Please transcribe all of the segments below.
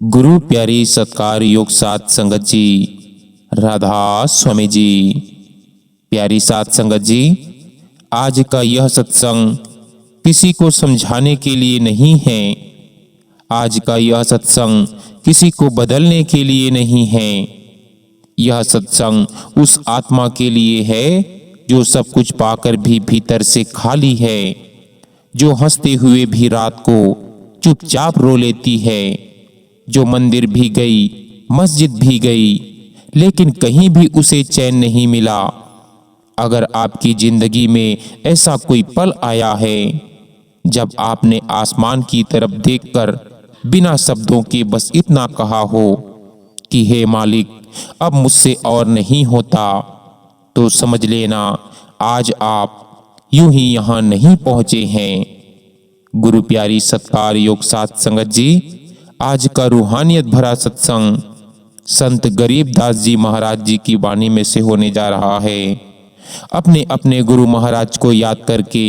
गुरु प्यारी सत्कार योग साथ संगत जी, राधा स्वामी जी। प्यारी साथ संगत जी, आज का यह सत्संग किसी को समझाने के लिए नहीं है। आज का यह सत्संग किसी को बदलने के लिए नहीं है। यह सत्संग उस आत्मा के लिए है जो सब कुछ पाकर भी भीतर से खाली है, जो हंसते हुए भी रात को चुपचाप रो लेती है, जो मंदिर भी गई, मस्जिद भी गई, लेकिन कहीं भी उसे चैन नहीं मिला। अगर आपकी जिंदगी में ऐसा कोई पल आया है जब आपने आसमान की तरफ देखकर बिना शब्दों के बस इतना कहा हो कि हे मालिक, अब मुझसे और नहीं होता, तो समझ लेना आज आप यूं ही यहां नहीं पहुंचे हैं। गुरु प्यारी सत्कार योग साथ संगत जी, आज का रूहानियत भरा सत्संग संत गरीबदास जी महाराज जी की वाणी में से होने जा रहा है। अपने अपने गुरु महाराज को याद करके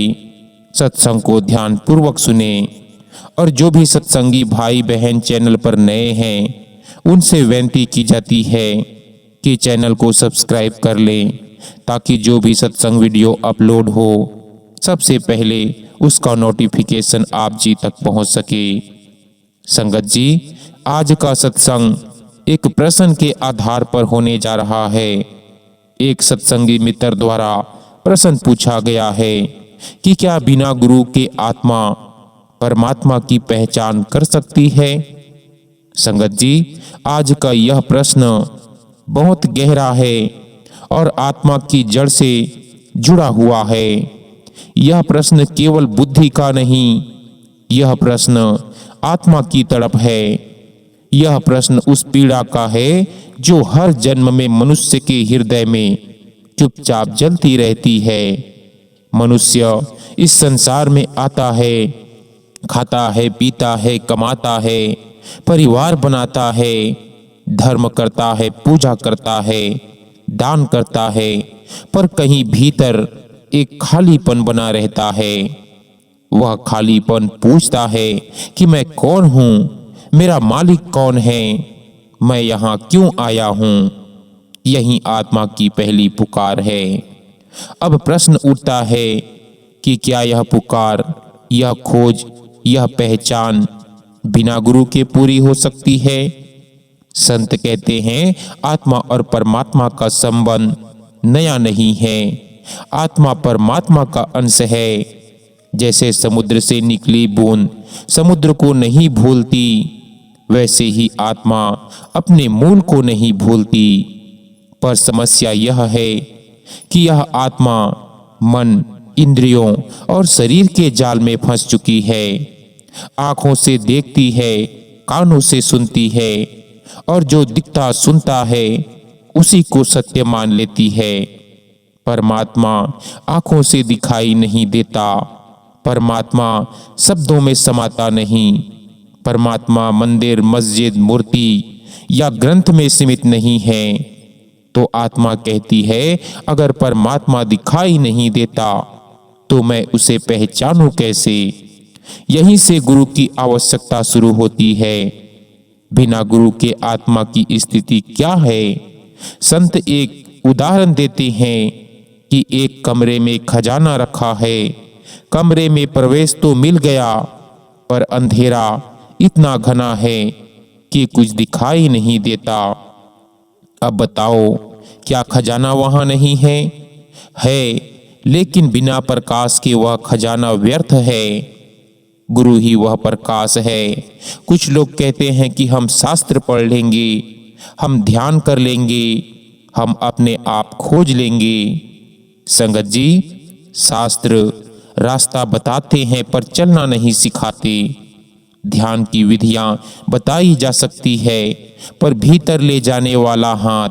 सत्संग को ध्यान पूर्वक सुने, और जो भी सत्संगी भाई बहन चैनल पर नए हैं उनसे विनती की जाती है कि चैनल को सब्सक्राइब कर लें, ताकि जो भी सत्संग वीडियो अपलोड हो सबसे पहले उसका नोटिफिकेशन आप जी तक पहुंच सके। संगत जी, आज का सत्संग एक प्रश्न के आधार पर होने जा रहा है। एक सत्संगी मित्र द्वारा प्रश्न पूछा गया है कि क्या बिना गुरु के आत्मा परमात्मा की पहचान कर सकती है। संगत जी, आज का यह प्रश्न बहुत गहरा है और आत्मा की जड़ से जुड़ा हुआ है। यह प्रश्न केवल बुद्धि का नहीं, यह प्रश्न आत्मा की तड़प है। यह प्रश्न उस पीड़ा का है जो हर जन्म में मनुष्य के हृदय में चुपचाप जलती रहती है। मनुष्य इस संसार में आता है, खाता है, पीता है, कमाता है, परिवार बनाता है, धर्म करता है, पूजा करता है, दान करता है, पर कहीं भीतर एक खालीपन बना रहता है। वह खालीपन पूछता है कि मैं कौन हूँ, मेरा मालिक कौन है, मैं यहाँ क्यों आया हूँ। यही आत्मा की पहली पुकार है। अब प्रश्न उठता है कि क्या यह पुकार, यह खोज, यह पहचान बिना गुरु के पूरी हो सकती है। संत कहते हैं आत्मा और परमात्मा का संबंध नया नहीं है। आत्मा परमात्मा का अंश है। जैसे समुद्र से निकली बूंद समुद्र को नहीं भूलती, वैसे ही आत्मा अपने मूल को नहीं भूलती। पर समस्या यह है कि यह आत्मा मन, इंद्रियों और शरीर के जाल में फंस चुकी है। आंखों से देखती है, कानों से सुनती है, और जो दिखता सुनता है उसी को सत्य मान लेती है। परमात्मा आंखों से दिखाई नहीं देता। परमात्मा शब्दों में समाता नहीं। परमात्मा मंदिर, मस्जिद, मूर्ति या ग्रंथ में सीमित नहीं है। तो आत्मा कहती है, अगर परमात्मा दिखाई नहीं देता तो मैं उसे पहचानूं कैसे। यहीं से गुरु की आवश्यकता शुरू होती है। बिना गुरु के आत्मा की स्थिति क्या है। संत एक उदाहरण देते हैं कि एक कमरे में खजाना रखा है। कमरे में प्रवेश तो मिल गया, पर अंधेरा इतना घना है कि कुछ दिखाई नहीं देता। अब बताओ, क्या खजाना वहां नहीं है? है, लेकिन बिना प्रकाश के वह खजाना व्यर्थ है। गुरु ही वह प्रकाश है। कुछ लोग कहते हैं कि हम शास्त्र पढ़ लेंगे, हम ध्यान कर लेंगे, हम अपने आप खोज लेंगे। संगत जी, शास्त्र रास्ता बताते हैं पर चलना नहीं सिखाते। ध्यान की विधियां बताई जा सकती है, पर भीतर ले जाने वाला हाथ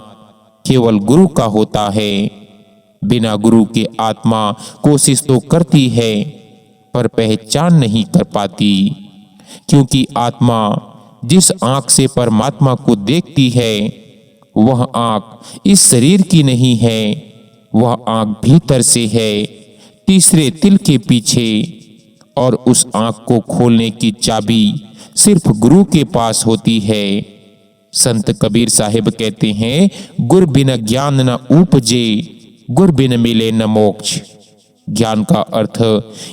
केवल गुरु का होता है। बिना गुरु के आत्मा कोशिश तो करती है, पर पहचान नहीं कर पाती, क्योंकि आत्मा जिस आंख से परमात्मा को देखती है वह आंख इस शरीर की नहीं है। वह आंख भीतर से है, तीसरे तिल के पीछे, और उस आंख को खोलने की चाबी सिर्फ गुरु के पास होती है। संत कबीर साहिब कहते हैं, गुर बिन ज्ञान न उपजे, गुर बिन मिले न मोक्ष। ज्ञान का अर्थ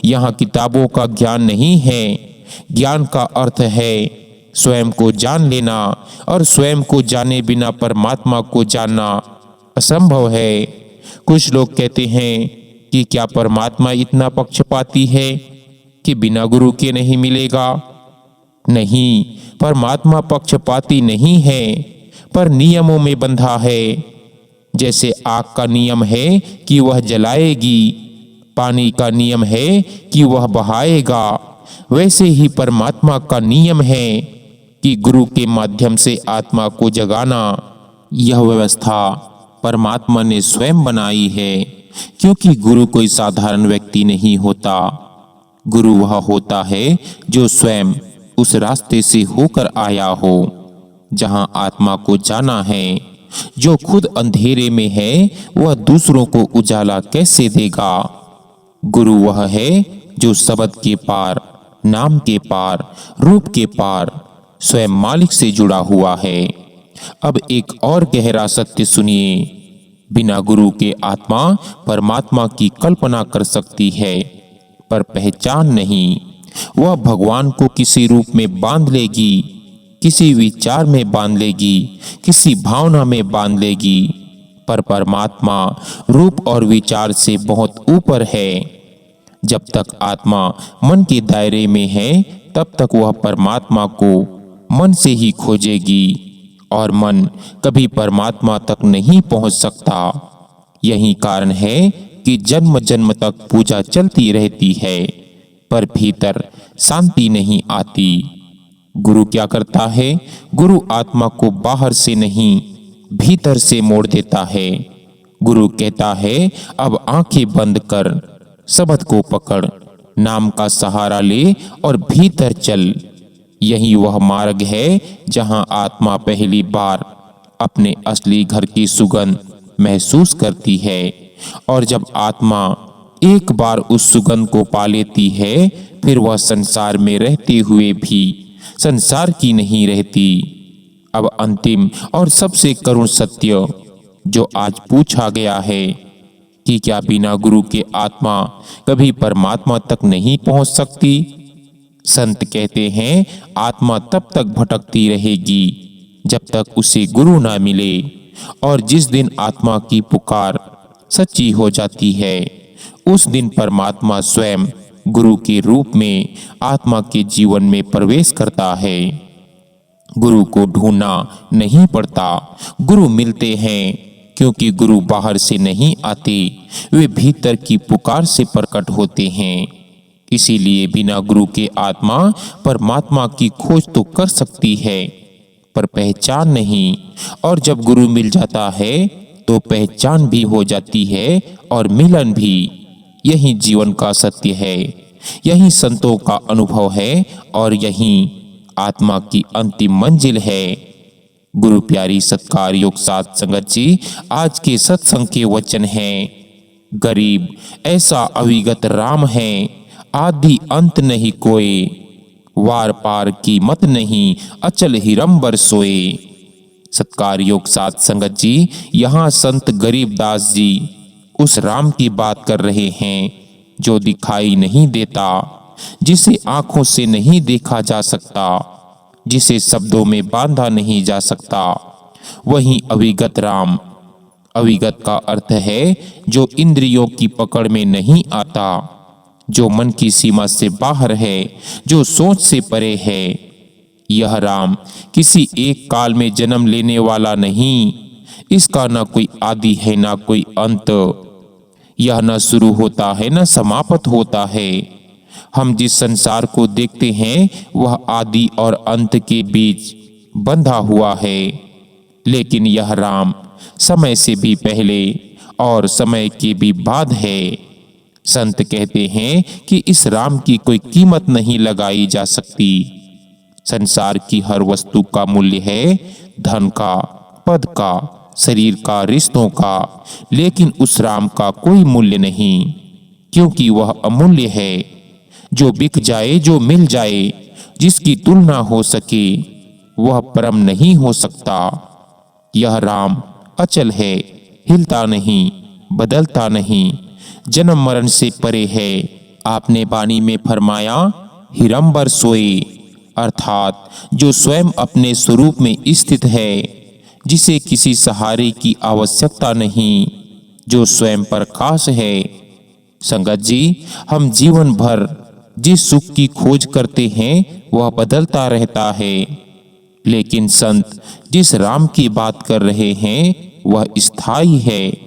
यहाँ किताबों का ज्ञान नहीं है। ज्ञान का अर्थ है स्वयं को जान लेना, और स्वयं को जाने बिना परमात्मा को जानना असंभव है। कुछ लोग कहते हैं कि क्या परमात्मा इतना पक्षपाती है कि बिना गुरु के नहीं मिलेगा? नहीं, परमात्मा पक्षपाती नहीं है, पर नियमों में बंधा है। जैसे आग का नियम है कि वह जलाएगी, पानी का नियम है कि वह बहाएगा, वैसे ही परमात्मा का नियम है कि गुरु के माध्यम से आत्मा को जगाना। यह व्यवस्था परमात्मा ने स्वयं बनाई है, क्योंकि गुरु कोई साधारण व्यक्ति नहीं होता। गुरु वह होता है जो स्वयं उस रास्ते से होकर आया हो जहां आत्मा को जाना है। जो खुद अंधेरे में है वह दूसरों को उजाला कैसे देगा? गुरु वह है जो शब्द के पार, नाम के पार, रूप के पार स्वयं मालिक से जुड़ा हुआ है। अब एक और गहरा सत्य सुनिए। बिना गुरु के आत्मा परमात्मा की कल्पना कर सकती है, पर पहचान नहीं। वह भगवान को किसी रूप में बांध लेगी, किसी विचार में बांध लेगी, किसी भावना में बांध लेगी, पर परमात्मा रूप और विचार से बहुत ऊपर है। जब तक आत्मा मन के दायरे में है, तब तक वह परमात्मा को मन से ही खोजेगी, और मन कभी परमात्मा तक नहीं पहुंच सकता। यही कारण है कि जन्म जन्म तक पूजा चलती रहती है, पर भीतर शांति नहीं आती। गुरु क्या करता है? गुरु आत्मा को बाहर से नहीं, भीतर से मोड़ देता है। गुरु कहता है, अब आंखें बंद कर, शब्द को पकड़, नाम का सहारा ले और भीतर चल। यही वह मार्ग है जहां आत्मा पहली बार अपने असली घर की सुगंध महसूस करती है। और जब आत्मा एक बार उस सुगंध को पा लेती है, फिर वह संसार में रहते हुए भी संसार की नहीं रहती। अब अंतिम और सबसे करुण सत्य जो आज पूछा गया है कि क्या बिना गुरु के आत्मा कभी परमात्मा तक नहीं पहुंच सकती? संत कहते हैं, आत्मा तब तक भटकती रहेगी जब तक उसे गुरु ना मिले, और जिस दिन आत्मा की पुकार सच्ची हो जाती है, उस दिन परमात्मा स्वयं गुरु के रूप में आत्मा के जीवन में प्रवेश करता है। गुरु को ढूंढना नहीं पड़ता, गुरु मिलते हैं, क्योंकि गुरु बाहर से नहीं आते, वे भीतर की पुकार से प्रकट होते हैं। इसीलिए बिना गुरु के आत्मा परमात्मा की खोज तो कर सकती है, पर पहचान नहीं। और जब गुरु मिल जाता है तो पहचान भी हो जाती है और मिलन भी। यही जीवन का सत्य है, यही संतों का अनुभव है, और यही आत्मा की अंतिम मंजिल है। गुरु प्यारी सत्कार योग साध संगत जी, आज के सत्संग के वचन हैं, गरीब ऐसा अविगत राम है, आदि अंत नहीं कोई, वार पार की मत नहीं, अचल हिरंबर सोए। सत्कार योग साध संगत जी, यहाँ संत गरीबदास जी उस राम की बात कर रहे हैं जो दिखाई नहीं देता, जिसे आंखों से नहीं देखा जा सकता, जिसे शब्दों में बांधा नहीं जा सकता। वही अविगत राम। अविगत का अर्थ है जो इंद्रियों की पकड़ में नहीं आता, जो मन की सीमा से बाहर है, जो सोच से परे है। यह राम किसी एक काल में जन्म लेने वाला नहीं, इसका न कोई आदि है न कोई अंत। यह न शुरू होता है न समाप्त होता है। हम जिस संसार को देखते हैं वह आदि और अंत के बीच बंधा हुआ है, लेकिन यह राम समय से भी पहले और समय के भी बाद है। संत कहते हैं कि इस राम की कोई कीमत नहीं लगाई जा सकती। संसार की हर वस्तु का मूल्य है धन का, पद का, शरीर का, रिश्तों का, लेकिन उस राम का कोई मूल्य नहीं, क्योंकि वह अमूल्य है। जो बिक जाए, जो मिल जाए, जिसकी तुलना हो सके वह परम नहीं हो सकता। यह राम अचल है, हिलता नहीं, बदलता नहीं, जन्म मरण से परे है। आपने वाणी में फरमाया, हिरंबर सोए, अर्थात जो स्वयं अपने स्वरूप में स्थित है, जिसे किसी सहारे की आवश्यकता नहीं, जो स्वयं प्रकाश है। संगत जी, हम जीवन भर जिस सुख की खोज करते हैं वह बदलता रहता है, लेकिन संत जिस राम की बात कर रहे हैं वह स्थायी है।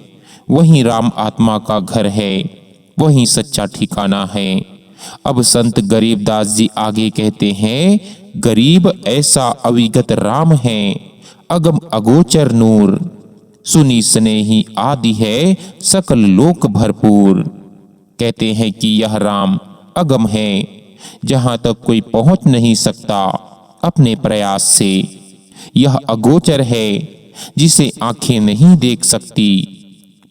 वही राम आत्मा का घर है, वही सच्चा ठिकाना है। अब संत गरीबदास जी आगे कहते हैं, गरीब ऐसा अविगत राम है, अगम अगोचर नूर, सुनी स्नेही आदि है, सकल लोक भरपूर। कहते हैं कि यह राम अगम है, जहां तक कोई पहुंच नहीं सकता अपने प्रयास से। यह अगोचर है, जिसे आंखें नहीं देख सकती,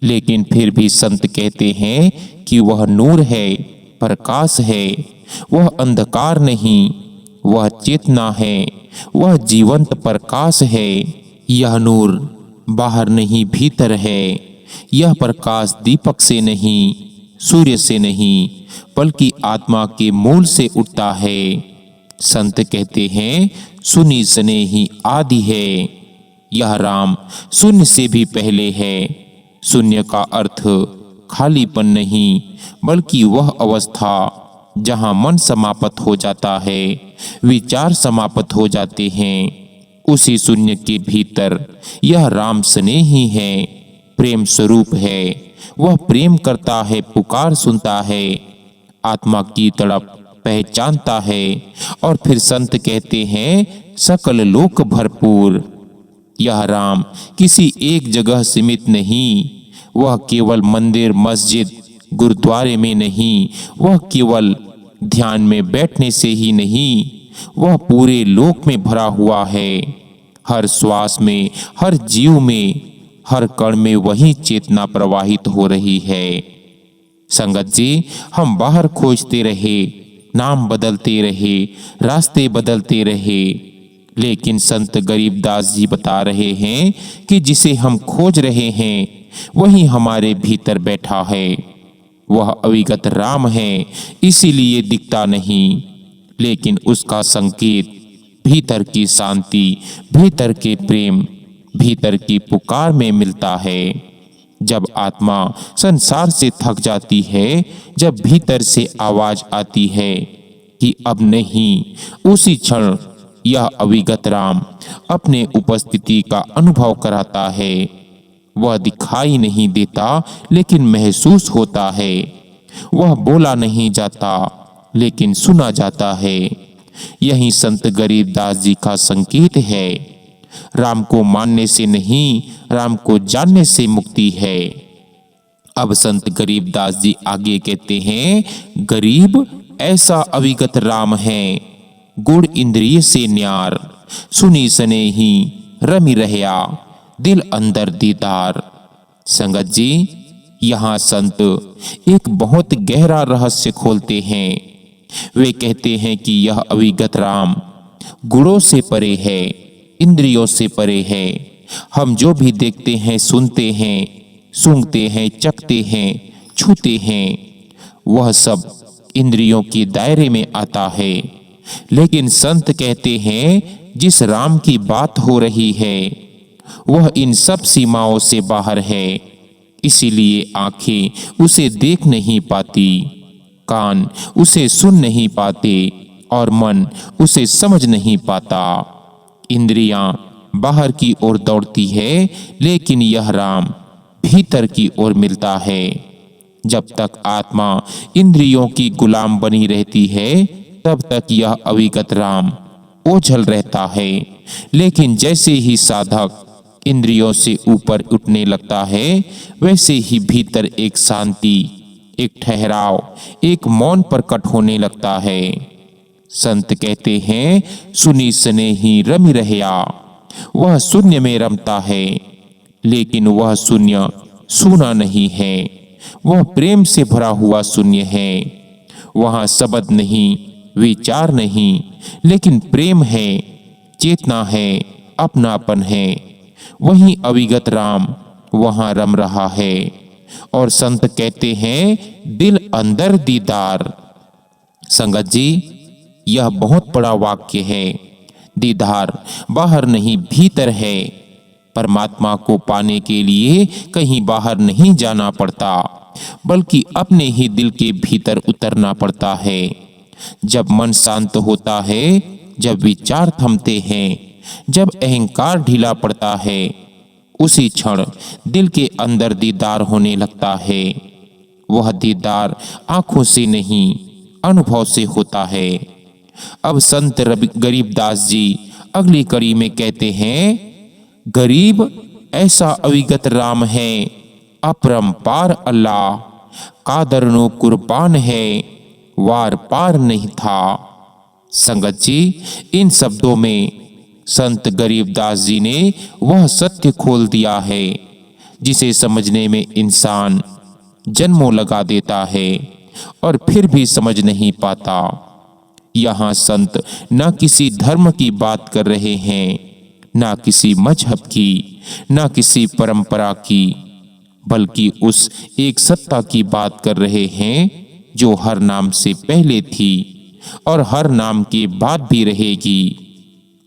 लेकिन फिर भी संत कहते हैं कि वह नूर है, प्रकाश है। वह अंधकार नहीं, वह चेतना है, वह जीवंत प्रकाश है। यह नूर बाहर नहीं भीतर है। यह प्रकाश दीपक से नहीं, सूर्य से नहीं, बल्कि आत्मा के मूल से उठता है। संत कहते हैं, सुनी स्नेही आदि है। यह राम शून्य से भी पहले है। शून्य का अर्थ खालीपन नहीं, बल्कि वह अवस्था जहां मन समाप्त हो जाता है, विचार समाप्त हो जाते हैं। उसी शून्य के भीतर यह राम स्नेही है, प्रेम स्वरूप है। वह प्रेम करता है, पुकार सुनता है, आत्मा की तड़प पहचानता है। और फिर संत कहते हैं, सकल लोक भरपूर। यह राम किसी एक जगह सीमित नहीं, वह केवल मंदिर, मस्जिद, गुरुद्वारे में नहीं, वह केवल ध्यान में बैठने से ही नहीं, वह पूरे लोक में भरा हुआ है। हर श्वास में, हर जीव में, हर कण में वही चेतना प्रवाहित हो रही है। संगत जी, हम बाहर खोजते रहे, नाम बदलते रहे, रास्ते बदलते रहे, लेकिन संत गरीबदास जी बता रहे हैं कि जिसे हम खोज रहे हैं वही हमारे भीतर बैठा है। वह अविगत राम है, इसीलिए दिखता नहीं, लेकिन उसका संकेत भीतर की शांति, भीतर के प्रेम, भीतर की पुकार में मिलता है। जब आत्मा संसार से थक जाती है, जब भीतर से आवाज आती है कि अब नहीं, उसी क्षण यह अविगत राम अपने उपस्थिति का अनुभव कराता है। वह दिखाई नहीं देता, लेकिन महसूस होता है। वह बोला नहीं जाता, लेकिन सुना जाता है। यही संत गरीबदास जी का संकेत है। राम को मानने से नहीं, राम को जानने से मुक्ति है। अब संत गरीबदास जी आगे कहते हैं, गरीब ऐसा अविगत राम है, गुण इंद्रिय से न्यार, सुनी स्नेही रमि रहया, दिल अंदर दीदार। संगत जी, यहाँ संत एक बहुत गहरा रहस्य खोलते हैं। वे कहते हैं कि यह अविगत राम गुणों से परे है, इंद्रियों से परे है। हम जो भी देखते हैं, सुनते हैं, सूंघते हैं, चखते हैं, छूते हैं, वह सब इंद्रियों के दायरे में आता है। लेकिन संत कहते हैं, जिस राम की बात हो रही है वह इन सब सीमाओं से बाहर है। इसीलिए आंखें उसे देख नहीं पाती, कान उसे सुन नहीं पाते और मन उसे समझ नहीं पाता। इंद्रियां बाहर की ओर दौड़ती है, लेकिन यह राम भीतर की ओर मिलता है। जब तक आत्मा इंद्रियों की गुलाम बनी रहती है, तब तक यह अविगत राम ओझल रहता है। लेकिन जैसे ही साधक इंद्रियों से ऊपर उठने लगता है, वैसे ही भीतर एक शांति, एक ठहराव, एक मौन प्रकट होने लगता है। संत कहते हैं, सुनी स्नेही रमि रहया। वह शून्य में रमता है, लेकिन वह शून्य सूना नहीं है। वह प्रेम से भरा हुआ शून्य है। वहाँ शब्द नहीं, विचार नहीं, लेकिन प्रेम है, चेतना है, अपनापन है। वही अविगत राम वहां रम रहा है। और संत कहते हैं दिल अंदर दीदार। संगत जी, यह बहुत बड़ा वाक्य है। दीदार बाहर नहीं भीतर है। परमात्मा को पाने के लिए कहीं बाहर नहीं जाना पड़ता, बल्कि अपने ही दिल के भीतर उतरना पड़ता है। जब मन शांत होता है, जब विचार थमते हैं, जब अहंकार ढीला पड़ता है, उसी क्षण दिल के अंदर दीदार होने लगता है। वह दीदार आंखों से नहीं, अनुभव से होता है। अब संत गरीबदास जी अगली कड़ी में कहते हैं, गरीब ऐसा अविगत राम है, अपरंपार अल्लाह, कादरनो कुर्बान है, वार पार नहीं था। संगत जी, इन शब्दों में संत गरीबदास जी ने वह सत्य खोल दिया है जिसे समझने में इंसान जन्मों लगा देता है और फिर भी समझ नहीं पाता। यहाँ संत न किसी धर्म की बात कर रहे हैं, न किसी मजहब की, न किसी परंपरा की, बल्कि उस एक सत्ता की बात कर रहे हैं जो हर नाम से पहले थी और हर नाम के बाद भी रहेगी।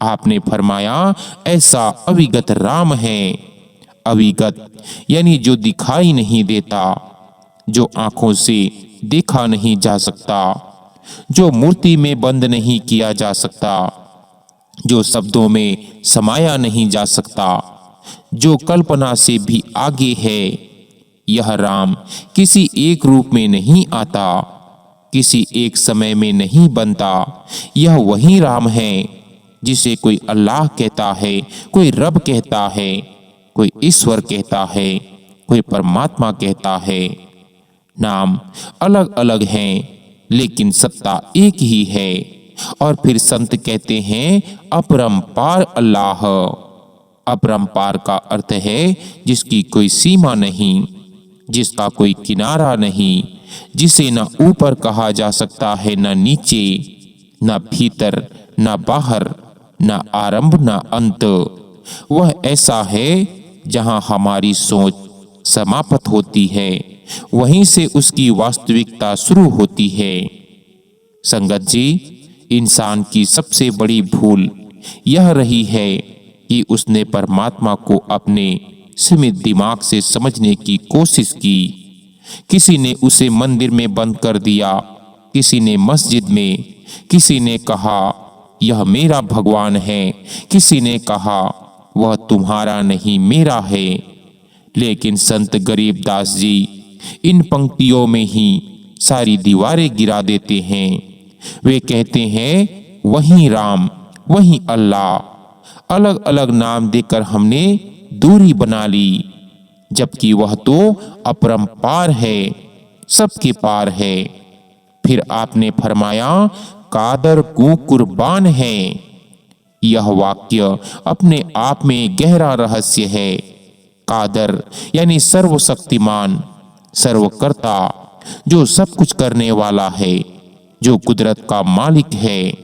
आपने फरमाया ऐसा अविगत राम है। अविगत यानी जो दिखाई नहीं देता, जो आंखों से देखा नहीं जा सकता, जो मूर्ति में बंद नहीं किया जा सकता, जो शब्दों में समाया नहीं जा सकता, जो कल्पना से भी आगे है। यह राम किसी एक रूप में नहीं आता, किसी एक समय में नहीं बनता। यह वही राम है जिसे कोई अल्लाह कहता है, कोई रब कहता है, कोई ईश्वर कहता है, कोई परमात्मा कहता है। नाम अलग अलग हैं, लेकिन सत्ता एक ही है। और फिर संत कहते हैं अपरंपार अल्लाह। अपरंपार का अर्थ है जिसकी कोई सीमा नहीं, जिसका कोई किनारा नहीं, जिसे न ऊपर कहा जा सकता है, न नीचे, न भीतर, न बाहर, न आरंभ, न अंत। वह ऐसा है जहां हमारी सोच समाप्त होती है, वहीं से उसकी वास्तविकता शुरू होती है। संगत जी, इंसान की सबसे बड़ी भूल यह रही है कि उसने परमात्मा को अपने सीमित दिमाग से समझने की कोशिश की। किसी ने उसे मंदिर में बंद कर दिया, किसी ने मस्जिद में, किसी ने कहा यह मेरा भगवान है, किसी ने कहा वह तुम्हारा नहीं मेरा है। लेकिन संत गरीबदास जी इन पंक्तियों में ही सारी दीवारें गिरा देते हैं। वे कहते हैं वही राम, वही अल्लाह। अलग अलग नाम देकर हमने दूरी बना ली, जबकि वह तो अपरंपार है, सबके पार है। फिर आपने फरमाया कादर को कुर्बान है। यह वाक्य अपने आप में गहरा रहस्य है। कादर यानी सर्वशक्तिमान, सर्वकर्ता, जो सब कुछ करने वाला है, जो कुदरत का मालिक है।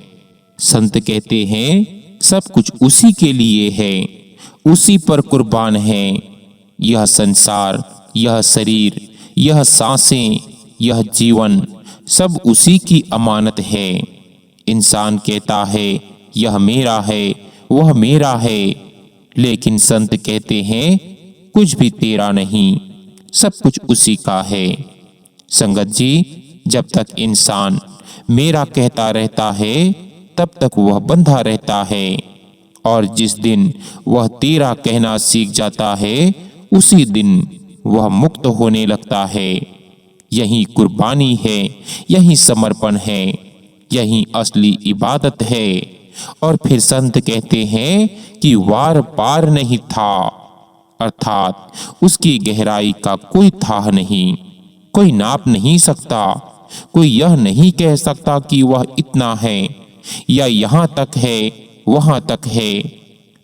संत कहते हैं सब कुछ उसी के लिए है, उसी पर कुर्बान है। यह संसार, यह शरीर, यह सांसें, यह जीवन सब उसी की अमानत है। इंसान कहता है यह मेरा है, वह मेरा है, लेकिन संत कहते हैं कुछ भी तेरा नहीं, सब कुछ उसी का है। संगत जी, जब तक इंसान मेरा कहता रहता है, तब तक वह बंधा रहता है, और जिस दिन वह तेरा कहना सीख जाता है, उसी दिन वह मुक्त होने लगता है। यही कुर्बानी है, यही समर्पण है, यही असली इबादत है। और फिर संत कहते हैं कि वार पार नहीं था, अर्थात उसकी गहराई का कोई थाह नहीं, कोई नाप नहीं सकता। कोई यह नहीं कह सकता कि वह इतना है या यहाँ तक है, वहाँ तक है।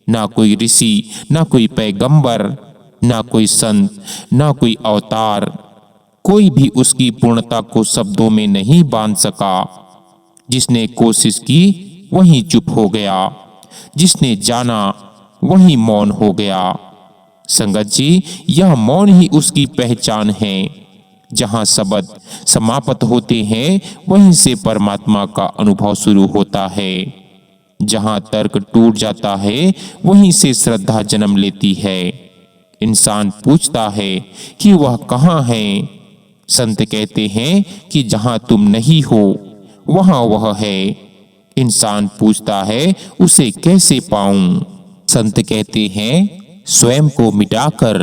ना कोई ऋषि, ना कोई पैगंबर, ना कोई संत, ना कोई अवतार, कोई भी उसकी पूर्णता को शब्दों में नहीं बांध सका। जिसने कोशिश की वही चुप हो गया, जिसने जाना वही मौन हो गया। संगत जी, यह मौन ही उसकी पहचान है। जहाँ शब्द समाप्त होते हैं वहीं से परमात्मा का अनुभव शुरू होता है। जहाँ तर्क टूट जाता है वहीं से श्रद्धा जन्म लेती है। इंसान पूछता है कि वह कहाँ है। संत कहते हैं कि जहाँ तुम नहीं हो वहाँ वह है। इंसान पूछता है उसे कैसे पाऊं। संत कहते हैं स्वयं को मिटाकर।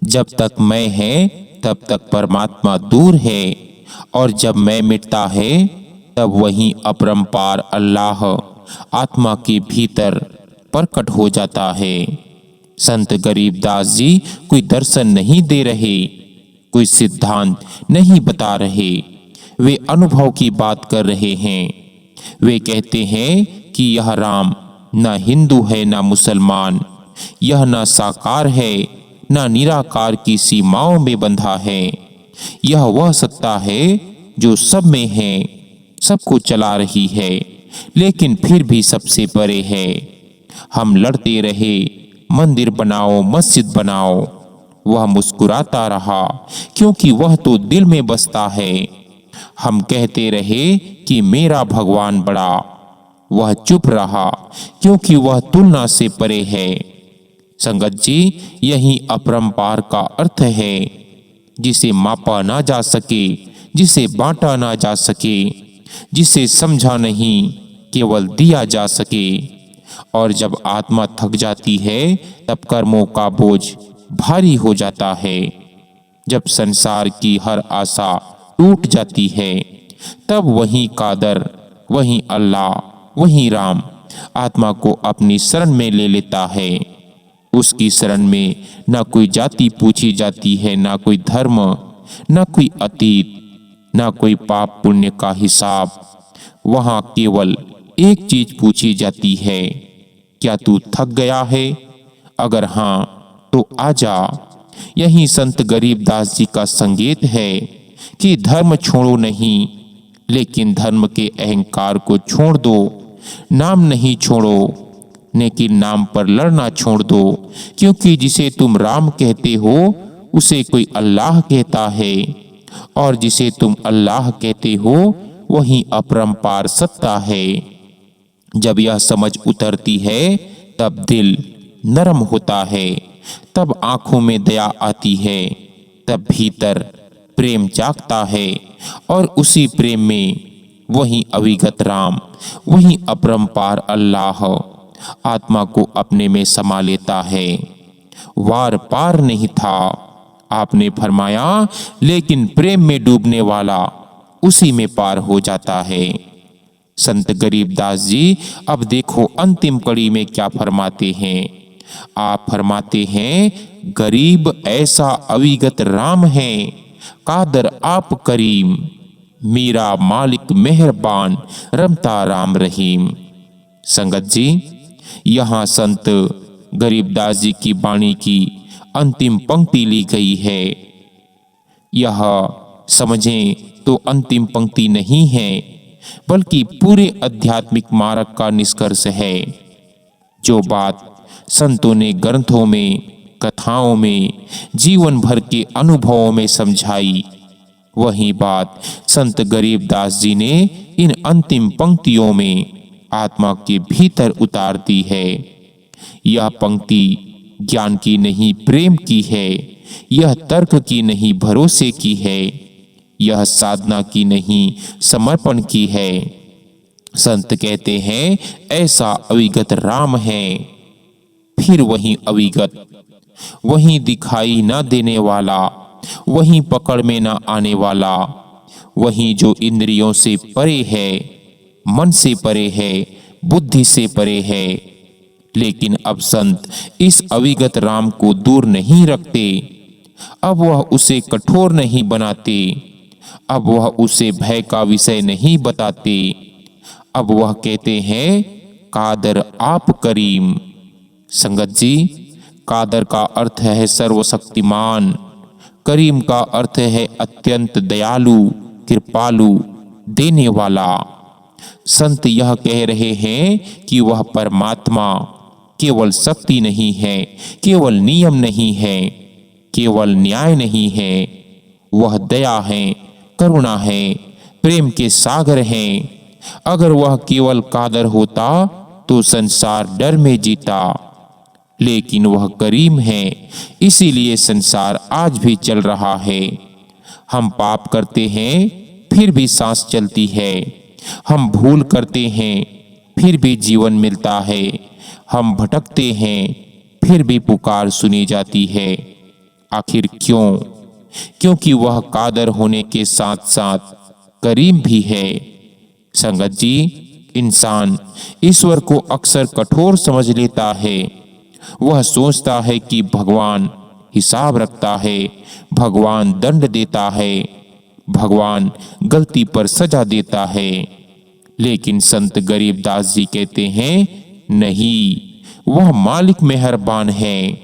जब तक मैं है तब तक परमात्मा दूर है, और जब मैं मिटता है तब वही अपरंपार अल्लाह आत्मा के भीतर प्रकट हो जाता है। संत गरीबदास जी कोई दर्शन नहीं दे रहे, कोई सिद्धांत नहीं बता रहे, वे अनुभव की बात कर रहे हैं। वे कहते हैं कि यह राम न हिंदू है न मुसलमान, यह न साकार है न निराकार की सीमाओं में बंधा है। यह वह सत्ता है जो सब में है, सबको चला रही है, लेकिन फिर भी सबसे परे है। हम लड़ते रहे मंदिर बनाओ मस्जिद बनाओ, वह मुस्कुराता रहा क्योंकि वह तो दिल में बसता है। हम कहते रहे कि मेरा भगवान बड़ा, वह चुप रहा क्योंकि वह तुलना से परे है। संगत जी, यही अपरंपार का अर्थ है, जिसे मापा ना जा सके, जिसे बांटा ना जा सके, जिसे समझा नहीं केवल दिया जा सके। और जब आत्मा थक जाती है तब कर्मों का बोझ भारी हो जाता है। जब संसार की हर आशा टूट जाती है तब वही कादर, वही अल्लाह, वही राम आत्मा को अपनी शरण में ले लेता है। उसकी शरण में न कोई जाति पूछी जाती है, न कोई धर्म, न कोई अतीत, न कोई पाप पुण्य का हिसाब। वहाँ केवल एक चीज पूछी जाती है, क्या तू थक गया है? अगर हाँ तो आजा। यही संत गरीबदास जी का संकेत है कि धर्म छोड़ो नहीं, लेकिन धर्म के अहंकार को छोड़ दो। नाम नहीं छोड़ो, लेकिन नाम पर लड़ना छोड़ दो, क्योंकि जिसे तुम राम कहते हो उसे कोई अल्लाह कहता है, और जिसे तुम अल्लाह कहते हो वही अपरंपार सत्ता है। जब यह समझ उतरती है तब दिल नरम होता है, तब आंखों में दया आती है, तब भीतर प्रेम जागता है, और उसी प्रेम में वही अविगत राम, वही अपरंपार अल्लाह आत्मा को अपने में समा लेता है। वार पार नहीं था, आपने फरमाया, लेकिन प्रेम में डूबने वाला उसी में पार हो जाता है। संत गरीबदास जी अब देखो अंतिम कड़ी में क्या फरमाते हैं। आप फरमाते हैं, गरीब ऐसा अविगत राम है, कादर आप करीम, मेरा मालिक मेहरबान, रमता राम रहीम। संगत जी, यहाँ संत गरीबदास जी की वाणी की अंतिम पंक्ति ली गई है। यह समझें तो अंतिम पंक्ति नहीं है, बल्कि पूरे आध्यात्मिक मार्ग का निष्कर्ष है। जो बात संतों ने ग्रंथों में, कथाओं में, जीवन भर के अनुभवों में समझाई, वही बात संत गरीबदास जी ने इन अंतिम पंक्तियों में आत्मा के भीतर उतार दी है। यह पंक्ति ज्ञान की नहीं प्रेम की है, यह तर्क की नहीं भरोसे की है, यह साधना की नहीं समर्पण की है। संत कहते हैं, ऐसा अविगत राम है। फिर वही अविगत, वही दिखाई न देने वाला, वही पकड़ में न आने वाला, वही जो इंद्रियों से परे है, मन से परे है, बुद्धि से परे है। लेकिन अब संत इस अविगत राम को दूर नहीं रखते। अब वह उसे कठोर नहीं बनाते, अब वह उसे भय का विषय नहीं बताते। अब वह कहते हैं, कादर आप करीम। संगत जी, कादर का अर्थ है सर्वशक्तिमान, करीम का अर्थ है अत्यंत दयालु, कृपालु, देने वाला। संत यह कह रहे हैं कि वह परमात्मा केवल शक्ति नहीं है, केवल नियम नहीं है, केवल न्याय नहीं है, वह दया है, करुणा है, प्रेम के सागर हैं। अगर वह केवल कादर होता तो संसार डर में जीता, लेकिन वह करीम है, इसीलिए संसार आज भी चल रहा है। हम पाप करते हैं फिर भी सांस चलती है, हम भूल करते हैं फिर भी जीवन मिलता है, हम भटकते हैं फिर भी पुकार सुनी जाती है। आखिर क्यों? क्योंकि वह कादर होने के साथ साथ करीम भी है। संगत जी, इंसान ईश्वर को अक्सर कठोर समझ लेता है। वह सोचता है कि भगवान हिसाब रखता है, भगवान दंड देता है, भगवान गलती पर सजा देता है। लेकिन संत गरीबदास जी कहते हैं, नहीं, वह मालिक मेहरबान है।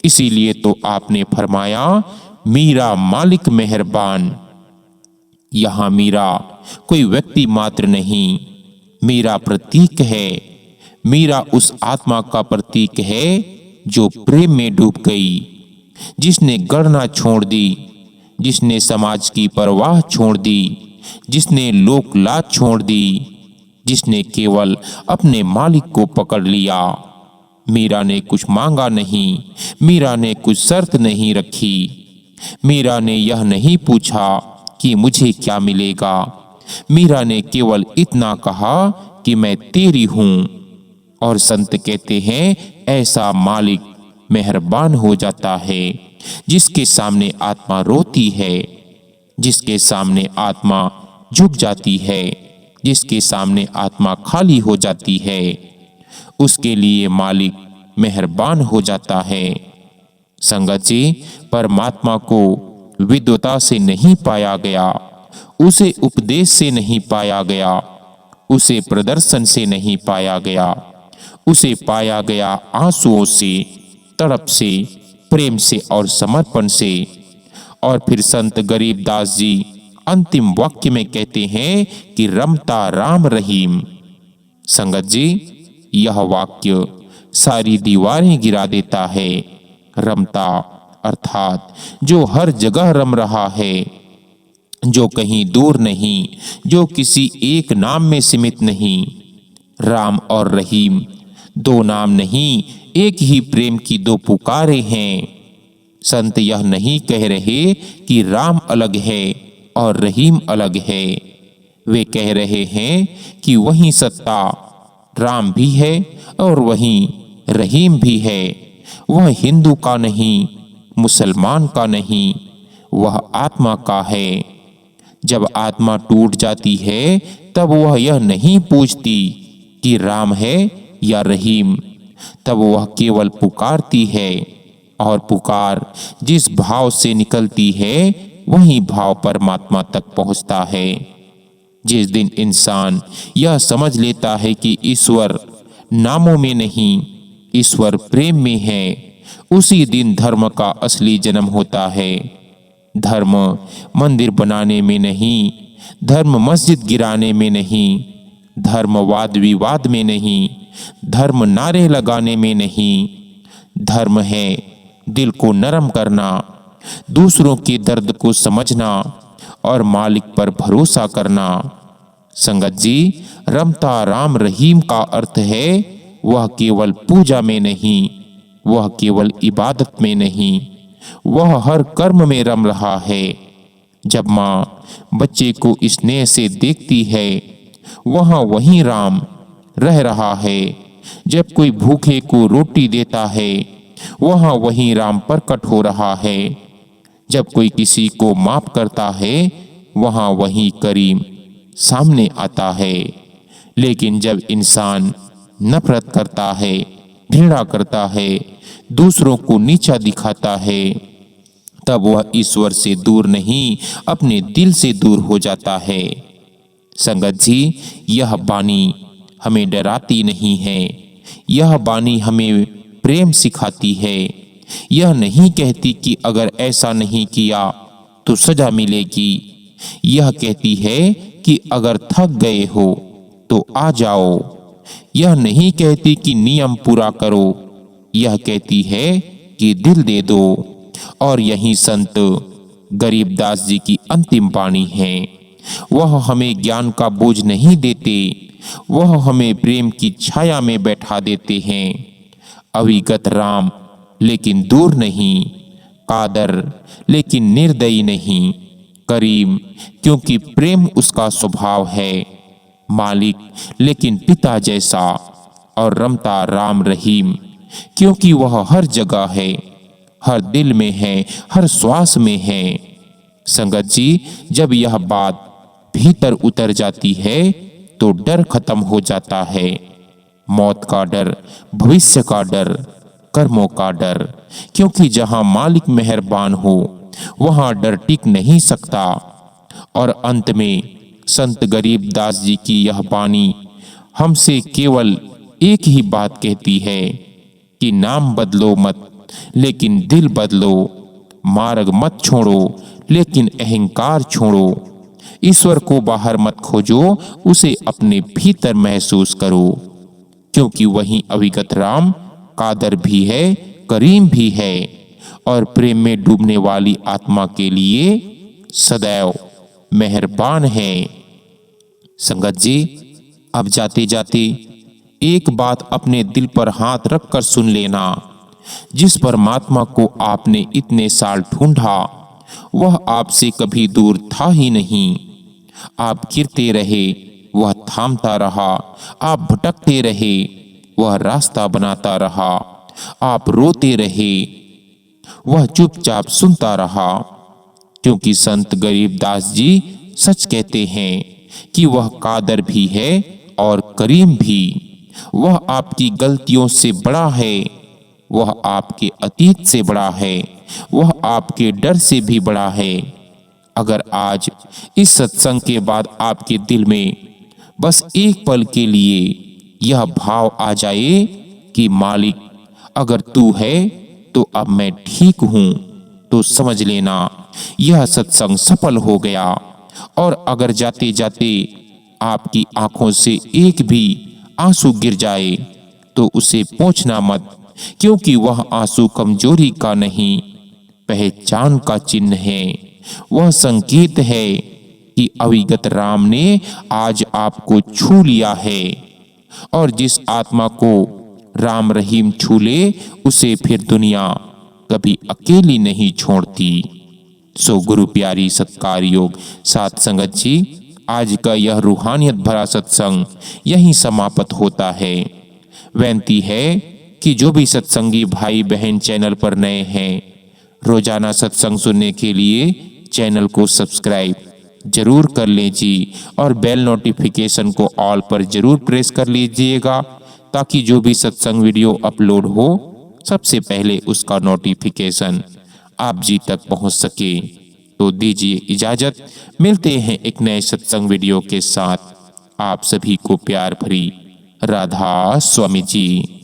इसीलिए तो आपने फरमाया, मीरा मालिक मेहरबान। यहाँ मीरा कोई व्यक्ति मात्र नहीं, मीरा प्रतीक है। मीरा उस आत्मा का प्रतीक है जो प्रेम में डूब गई, जिसने गणना छोड़ दी, जिसने समाज की परवाह छोड़ दी, जिसने लोक लाज छोड़ दी, जिसने केवल अपने मालिक को पकड़ लिया। मीरा ने कुछ मांगा नहीं, मीरा ने कुछ शर्त नहीं रखी, मीरा ने यह नहीं पूछा कि मुझे क्या मिलेगा। मीरा ने केवल इतना कहा कि मैं तेरी हूं। और संत कहते हैं, ऐसा मालिक मेहरबान हो जाता है जिसके सामने आत्मा रोती है, जिसके सामने आत्मा झुक जाती है, जिसके सामने आत्मा खाली हो जाती है, उसके लिए मालिक मेहरबान हो जाता है। संगत जी, परमात्मा को विद्वता से नहीं पाया गया, उसे उपदेश से नहीं पाया गया, उसे प्रदर्शन से नहीं पाया गया, उसे पाया गया आंसुओं से, तड़प से, प्रेम से और समर्पण से। और फिर संत गरीबदास जी अंतिम वाक्य में कहते हैं कि रमता राम रहीम। संगत जी, यह वाक्य सारी दीवारें गिरा देता है। रमता अर्थात जो हर जगह रम रहा है, जो कहीं दूर नहीं, जो किसी एक नाम में सीमित नहीं। राम और रहीम दो नाम नहीं, एक ही प्रेम की दो पुकारे हैं। संत यह नहीं कह रहे कि राम अलग है और रहीम अलग है। वे कह रहे हैं कि वही सत्ता राम भी है और वही रहीम भी है। वह हिंदू का नहीं, मुसलमान का नहीं, वह आत्मा का है। जब आत्मा टूट जाती है तब वह यह नहीं पूछती कि राम है या रहीम, तब वह केवल पुकारती है। और पुकार जिस भाव से निकलती है वही भाव परमात्मा तक पहुंचता है। जिस दिन इंसान यह समझ लेता है कि ईश्वर नामों में नहीं, ईश्वर प्रेम में है, उसी दिन धर्म का असली जन्म होता है। धर्म मंदिर बनाने में नहीं, धर्म मस्जिद गिराने में नहीं, धर्म वाद विवाद में नहीं, धर्म नारे लगाने में नहीं। धर्म है दिल को नरम करना, दूसरों के दर्द को समझना और मालिक पर भरोसा करना। संगत जी, रमता राम रहीम का अर्थ है वह केवल पूजा में नहीं, वह केवल इबादत में नहीं, वह हर कर्म में रम रहा है। जब माँ बच्चे को स्नेह से देखती है वहाँ वहीं राम रह रहा है। जब कोई भूखे को रोटी देता है वहाँ वहीं राम प्रकट हो रहा है। जब कोई किसी को माफ करता है वहाँ वहीं करीम सामने आता है। लेकिन जब इंसान नफरत करता है, घृणा करता है, दूसरों को नीचा दिखाता है, तब वह ईश्वर से दूर नहीं, अपने दिल से दूर हो जाता है। संगत जी, यह वाणी हमें डराती नहीं है, यह वाणी हमें प्रेम सिखाती है। यह नहीं कहती कि अगर ऐसा नहीं किया तो सजा मिलेगी। यह कहती है कि अगर थक गए हो तो आ जाओ। यह नहीं कहती कि नियम पूरा करो, यह कहती है कि दिल दे दो। और यही संत गरीबदास जी की अंतिम वाणी है। वह हमें ज्ञान का बोझ नहीं देते, वह हमें प्रेम की छाया में बैठा देते हैं। अविगत राम लेकिन दूर नहीं, कादर लेकिन निर्दयी नहीं, करीम क्योंकि प्रेम उसका स्वभाव है, मालिक लेकिन पिता जैसा, और रमता राम रहीम क्योंकि वह हर जगह है, हर दिल में है, हर श्वास में है। संगत जी, जब यह बात भीतर उतर जाती है तो डर खत्म हो जाता है। मौत का डर, भविष्य का डर, कर्मों का डर, क्योंकि जहां मालिक मेहरबान हो वहां डर टिक नहीं सकता। और अंत में संत गरीबदास जी की यह वाणी हमसे केवल एक ही बात कहती है कि नाम बदलो मत लेकिन दिल बदलो, मार्ग मत छोड़ो लेकिन अहंकार छोड़ो। ईश्वर को बाहर मत खोजो, उसे अपने भीतर महसूस करो, क्योंकि वही अविगत राम कादर भी है, करीम भी है, और प्रेम में डूबने वाली आत्मा के लिए सदैव मेहरबान है। संगत जी, अब जाते जाते एक बात अपने दिल पर हाथ रखकर सुन लेना। जिस परमात्मा को आपने इतने साल ढूंढा वह आपसे कभी दूर था ही नहीं। आप गिरते रहे, वह थामता रहा, आप भटकते रहे, वह रास्ता बनाता रहा, आप रोते रहे, वह चुपचाप सुनता रहा। क्योंकि संत गरीबदास जी सच कहते हैं कि वह कादर भी है और करीम भी। वह आपकी गलतियों से बड़ा है, वह आपके अतीत से बड़ा है, वह आपके डर से भी बड़ा है। अगर आज इस सत्संग के बाद आपके दिल में बस एक पल के लिए यह भाव आ जाए कि मालिक अगर तू है तो अब मैं ठीक हूं, तो समझ लेना यह सत्संग सफल हो गया। और अगर जाते जाते आपकी आंखों से एक भी आंसू गिर जाए तो उसे पोंछना मत, क्योंकि वह आंसू कमजोरी का नहीं, पहचान का चिन्ह है। वह संकेत है कि अविगत राम ने आज आपको छू लिया है। और जिस आत्मा को राम रहीम छू ले उसे फिर दुनिया कभी अकेली नहीं छोड़ती। सो गुरु प्यारी सत्कार योग साथ संगत जी, आज का यह रूहानियत भरा सत्संग यहीं समाप्त होता है। विनती है कि जो भी सत्संगी भाई बहन चैनल पर नए हैं, रोजाना सत्संग सुनने के लिए चैनल को सब्सक्राइब जरूर कर लें जी, और बेल नोटिफिकेशन को ऑल पर जरूर प्रेस कर लीजिएगा, ताकि जो भी सत्संग वीडियो अपलोड हो सबसे पहले उसका नोटिफिकेशन आप जी तक पहुंच सके। तो दीजिए इजाजत, मिलते हैं एक नए सत्संग वीडियो के साथ। आप सभी को प्यार भरी राधा स्वामी जी।